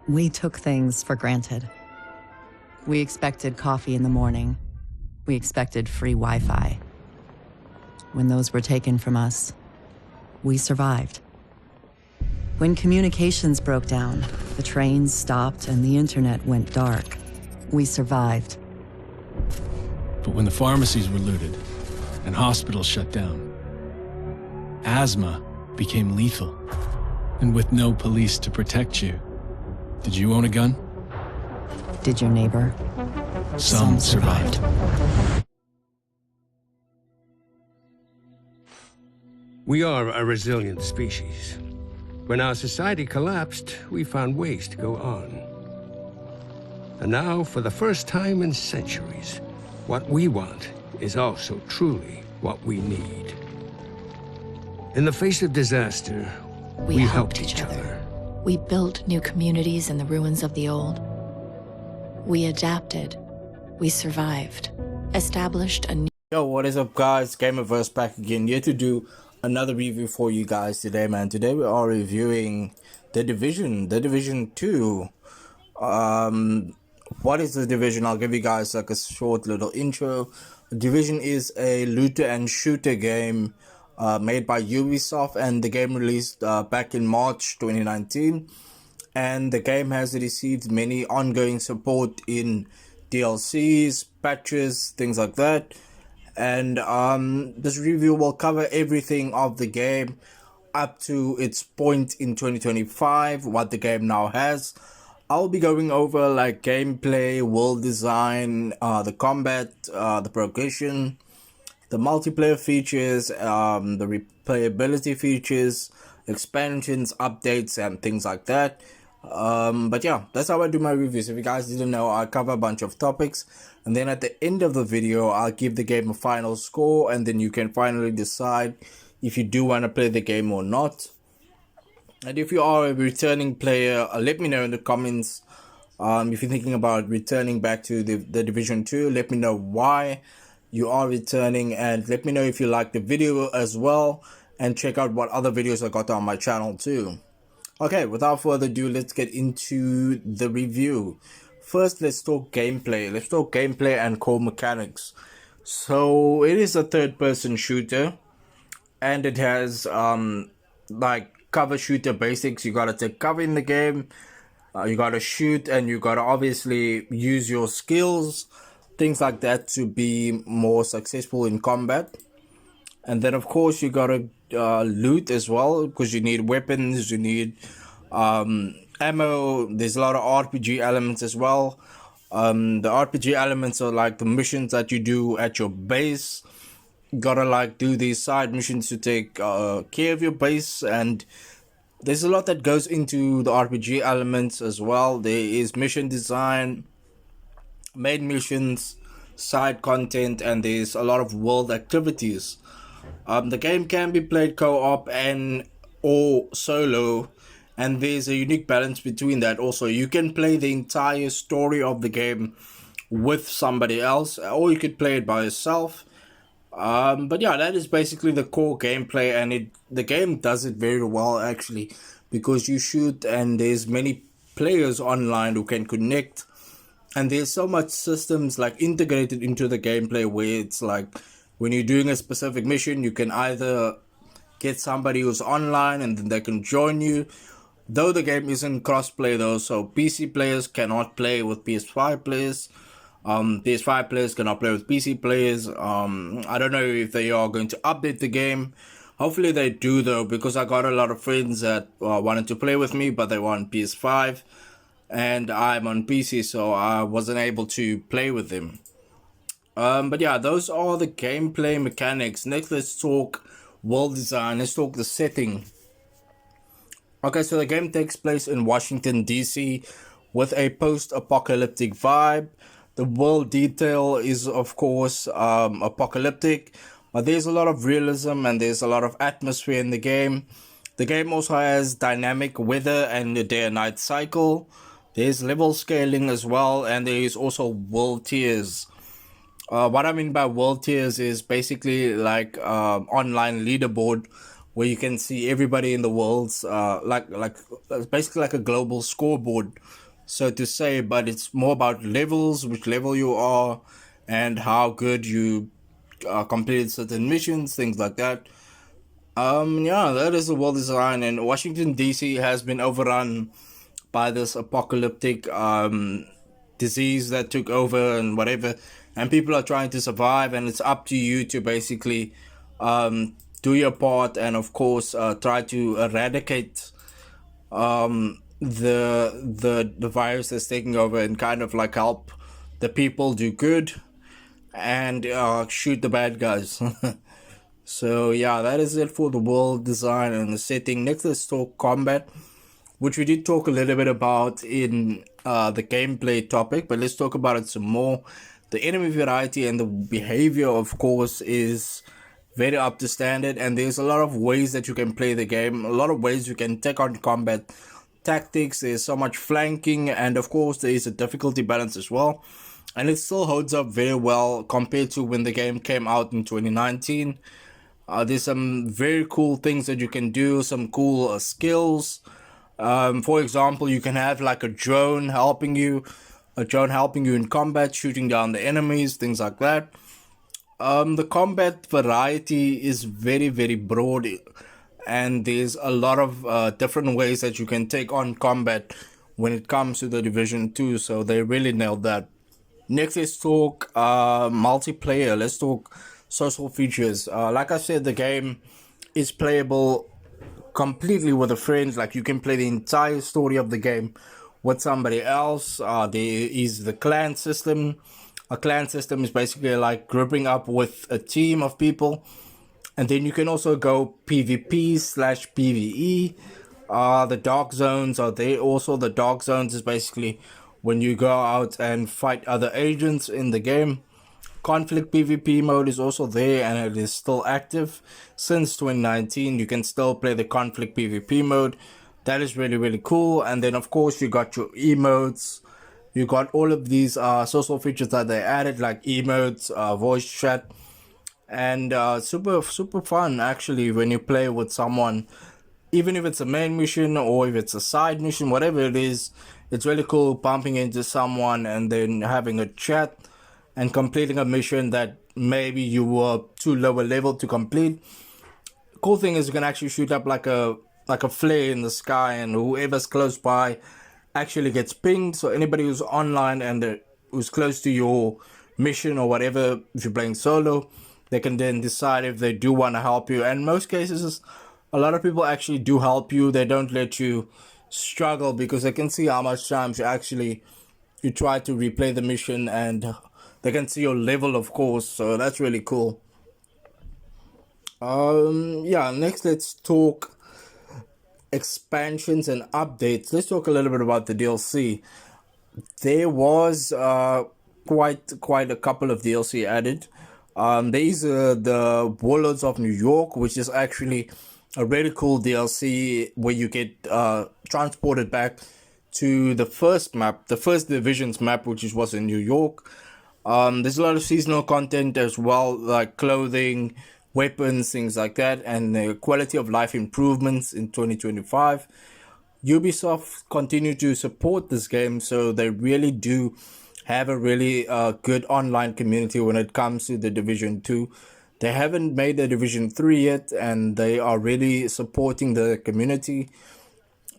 We took things for granted. We expected coffee in the morning. We expected free Wi-Fi. When those were taken from us, we survived. When communications broke down, the trains stopped and the internet went dark, we survived. But when the pharmacies were looted and hospitals shut down, asthma became lethal. And with no police to protect you, did you own a gun? Did your neighbor? Some survived. We are a resilient species. When our society collapsed, we found ways to go on. And now, for the first time in centuries, what we want is also truly what we need. In the face of disaster, we helped each other. We built new communities in the ruins of the old. We adapted. We survived. Established a new... Yo, what is up, guys? Gamerverse back again, here to do another review for you guys today, man. Today we are reviewing The Division 2. What is The Division? I'll give you guys like a short little intro. The Division is a looter and shooter game made by Ubisoft, and the game released back in March 2019. And the game has received many ongoing support in DLCs, patches, things like that. And this review will cover everything of the game up to its point in 2025, what the game now has. I'll be going over like gameplay, world design, the combat, the progression, the multiplayer features, the replayability features, expansions, updates, and things like that. But yeah, that's how I do my reviews. If you guys didn't know, I cover a bunch of topics, and then at the end of the video I'll give the game a final score, and then you can finally decide if you do want to play the game or not. And if you are a returning player, let me know in the comments. If you're thinking about returning back to the Division 2, let me know why you are returning, and let me know if you like the video as well, and check out what other videos I got on my channel too. Okay, without further ado, let's get into the review. First, let's talk gameplay. Let's talk gameplay and core mechanics. So, it is a third-person shooter, and it has, like, cover shooter basics. You gotta take cover in the game, you gotta shoot, and you gotta obviously use your skills, things like that, to be more successful in combat. And then, of course, you gotta loot as well, because you need weapons, you need ammo. There's a lot of RPG elements as well. The RPG elements are like the missions that you do at your base. You gotta like do these side missions to take care of your base, and there's a lot that goes into the RPG elements as well. There is mission design, main missions, side content, and there's a lot of world activities. The game can be played co-op and or solo, and there's a unique balance between that. Also, you can play the entire story of the game with somebody else, or you could play it by yourself. But yeah, that is basically the core gameplay, and the game does it very well actually, because you shoot and there's many players online who can connect, and there's so much systems like integrated into the gameplay where it's like, when you're doing a specific mission, you can either get somebody who's online and then they can join you. Though the game isn't crossplay though, so PC players cannot play with PS5 players. PS5 players cannot play with PC players. I don't know if they are going to update the game. Hopefully they do though, because I got a lot of friends that wanted to play with me, but they were on PS5 and I'm on PC, so I wasn't able to play with them. But yeah, those are the gameplay mechanics. Next, let's talk world design. Let's talk the setting. Okay, so the game takes place in Washington D.C. with a post-apocalyptic vibe. The world detail is, of course, apocalyptic, but there's a lot of realism and there's a lot of atmosphere in the game. The game also has dynamic weather and the day and night cycle. There's level scaling as well, and there is also world tiers. What I mean by world tiers is basically like online leaderboard where you can see everybody in the world's like basically like a global scoreboard, so to say. But it's more about levels, which level you are, and how good you completed certain missions, things like that. Yeah, that is the world design, and Washington D.C. has been overrun by this apocalyptic disease that took over and whatever, and people are trying to survive, and it's up to you to basically do your part, and of course try to eradicate the virus that's taking over, and kind of like help the people do good and shoot the bad guys. So yeah, that is it for the world design and the setting. Next, let's talk combat, which we did talk a little bit about in the gameplay topic, but let's talk about it some more. The enemy variety and the behavior, of course, is very up to standard, and there's a lot of ways that you can play the game, a lot of ways you can take on combat tactics. There's so much flanking, and of course there is a difficulty balance as well, and it still holds up very well compared to when the game came out in 2019. There's some very cool things that you can do, some cool skills. For example, you can have like a drone helping you in combat, shooting down the enemies, things like that. The combat variety is very, very broad, and there's a lot of different ways that you can take on combat when it comes to the Division 2, so they really nailed that. Next, let's talk multiplayer. Let's talk social features. Like I said, the game is playable completely with a friend. Like, you can play the entire story of the game with somebody else. There is the clan system. A clan system is basically like grouping up with a team of people, and then you can also go PvP/PvE. The dark zones are there also. The dark zones is basically when you go out and fight other agents in the game. Conflict PvP mode is also there, and it is still active since 2019. You can still play the conflict PvP mode. That is really, really cool. And then of course you got your emotes. You got all of these social features that they added, like emotes, voice chat, and super fun actually when you play with someone. Even if it's a main mission or if it's a side mission, whatever it is, it's really cool bumping into someone and then having a chat and completing a mission that maybe you were too low a level to complete. Cool thing is you can actually shoot up like a flare in the sky, and whoever's close by actually gets pinged. So anybody who's online and who's close to your mission or whatever, if you're playing solo, they can then decide if they do want to help you. And most cases, a lot of people actually do help you. They don't let you struggle because they can see how much times you try to replay the mission, and they can see your level, of course. So that's really cool. Yeah, next let's talk expansions and updates. Let's talk a little bit about the DLC. There was quite a couple of DLC added. There is the Warlords of New York, which is actually a really cool DLC where you get transported back to the first map, the first Division's map, which was in New York. There's a lot of seasonal content as well, like clothing, weapons, things like that, and the quality of life improvements in 2025. Ubisoft continue to support this game, so they really do have a really good online community when it comes to the Division 2. They haven't made the Division 3 yet, and they are really supporting the community.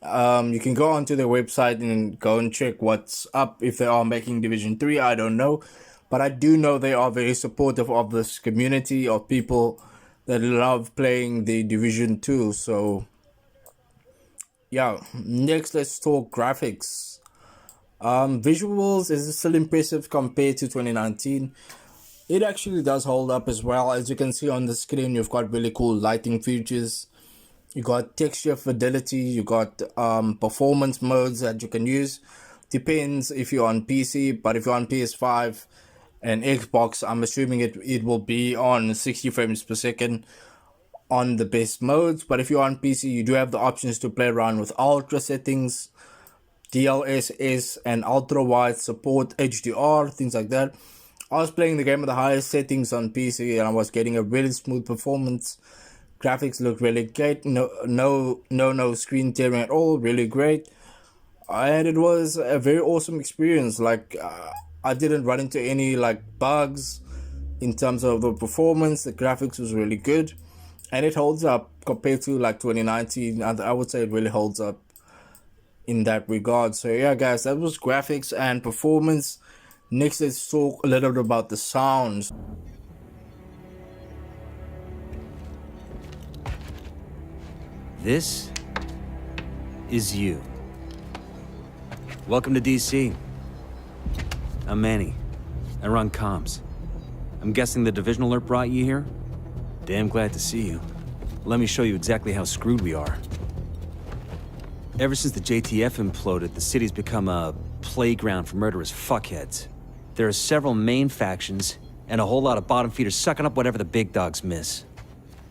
You can go onto their website and go and check what's up if they are making Division 3. I don't know, but I do know they are very supportive of this community of people that love playing the Division 2. So yeah, next let's talk graphics. Visuals is still impressive compared to 2019. It actually does hold up as well. As you can see on the screen, you've got really cool lighting features. You got texture fidelity. You got performance modes that you can use. Depends if you're on PC, but if you're on PS5 and Xbox, I'm assuming it will be on 60 frames per second on the best modes. But if you're on PC, you do have the options to play around with ultra settings, DLSS, and ultra wide support, HDR, things like that. I was playing the game at the highest settings on PC, and I was getting a really smooth performance. Graphics look really great. No screen tearing at all. Really great. And it was a very awesome experience. Like, I didn't run into any like bugs in terms of the performance. The graphics was really good, and it holds up compared to like 2019. I would say it really holds up in that regard. So yeah, guys, that was graphics and performance. Next, let's talk a little bit about the sounds. This is you. Welcome to D.C. I'm Manny. I run comms. I'm guessing the division alert brought you here? Damn glad to see you. Let me show you exactly how screwed we are. Ever since the JTF imploded, the city's become a playground for murderous fuckheads. There are several main factions, and a whole lot of bottom feeders sucking up whatever the big dogs miss.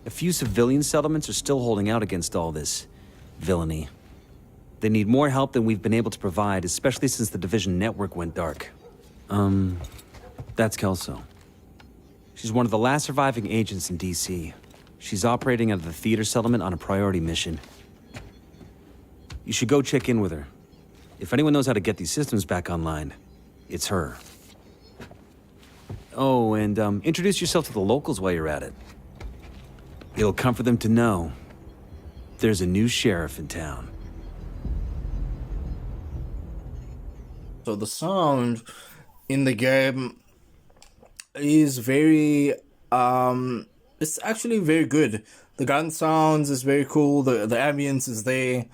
A few civilian settlements are still holding out against all this villainy. They need more help than we've been able to provide, especially since the division network went dark. That's Kelso. She's one of the last surviving agents in D.C. She's operating out of the theater settlement on a priority mission. You should go check in with her. If anyone knows how to get these systems back online, it's her. Oh, and introduce yourself to the locals while you're at it. It'll comfort them to know there's a new sheriff in town. So the sound in the game is very it's actually very good. The gun sounds is very cool. The ambience is there.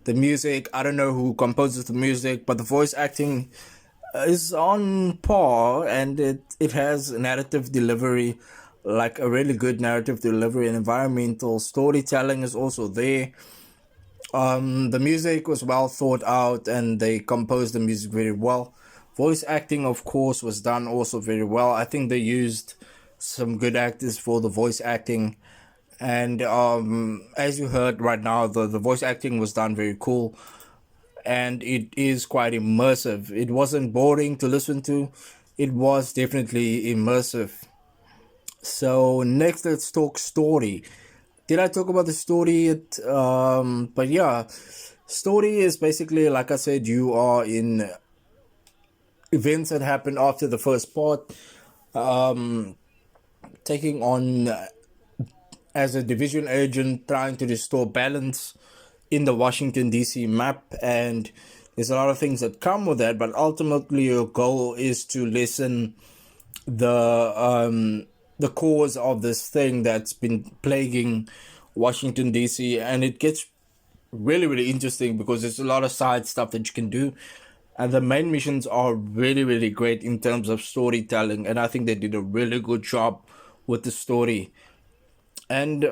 The music, I don't know who composes the music, but the voice acting is on par, and it has narrative delivery, like a really good narrative delivery, and environmental storytelling is also there. The music was well thought out, and they composed the music very well. Voice acting, of course, was done also very well. I think they used some good actors for the voice acting, and as you heard right now, the voice acting was done very cool, and it is quite immersive. It wasn't boring to listen to. It was definitely immersive. So next, let's talk story. Did I talk about the story yet? But yeah, story is basically, like I said, you are in events that happened after the first part, taking on as a division agent, trying to restore balance in the Washington D.C. map, and there's a lot of things that come with that, but ultimately your goal is to lessen the cause of this thing that's been plaguing Washington D.C., and it gets really, really interesting because there's a lot of side stuff that you can do, and the main missions are really, really great in terms of storytelling, and I think they did a really good job with the story. And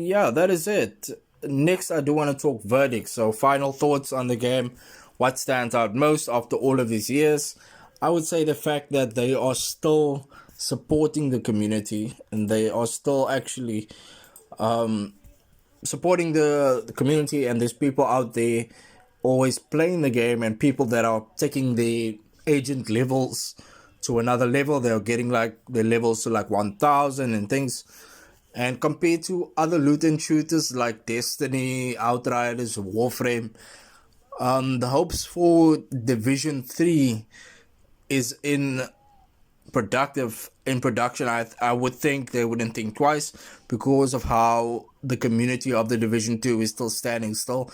yeah, that is it. Next, I do want to talk verdicts. So final thoughts on the game. What stands out most after all of these years? I would say the fact that they are still supporting the community, and they are still actually supporting the community, and there's people out there always playing the game, and people that are taking the agent levels to another level. They're getting like their levels to like 1000 and things. And compared to other loot and shooters like Destiny, Outriders, Warframe, the hopes for Division 3 is in production. I would think they wouldn't think twice because of how the community of the Division 2 is still standing still.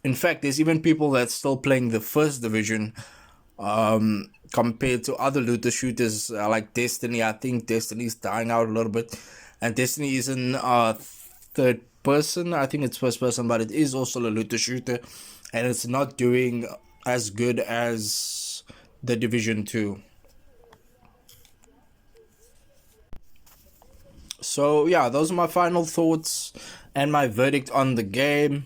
In fact, there's even people that's still playing the first Division compared to other looter shooters like Destiny. I think Destiny's dying out a little bit, and Destiny is in third person. I think it's first person, but it is also a looter shooter, and it's not doing as good as the Division 2. So yeah, those are my final thoughts and my verdict on the game.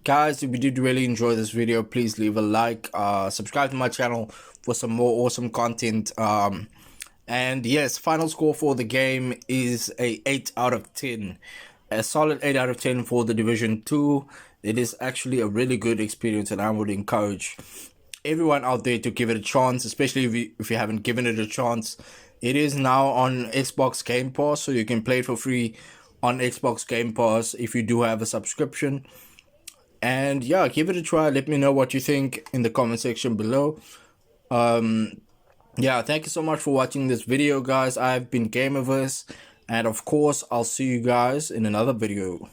Guys, if you did really enjoy this video, please leave a like, subscribe to my channel for some more awesome content. And yes, final score for the game is a 8 out of 10. A solid 8 out of 10 for the Division 2. It is actually a really good experience, and I would encourage everyone out there to give it a chance, especially if you haven't given it a chance. It is now on Xbox Game Pass, so you can play it for free on Xbox Game Pass if you do have a subscription. And yeah, give it a try. Let me know what you think in the comment section below. Yeah, thank you so much for watching this video, guys. I've been Gamerverse, and of course I'll see you guys in another video.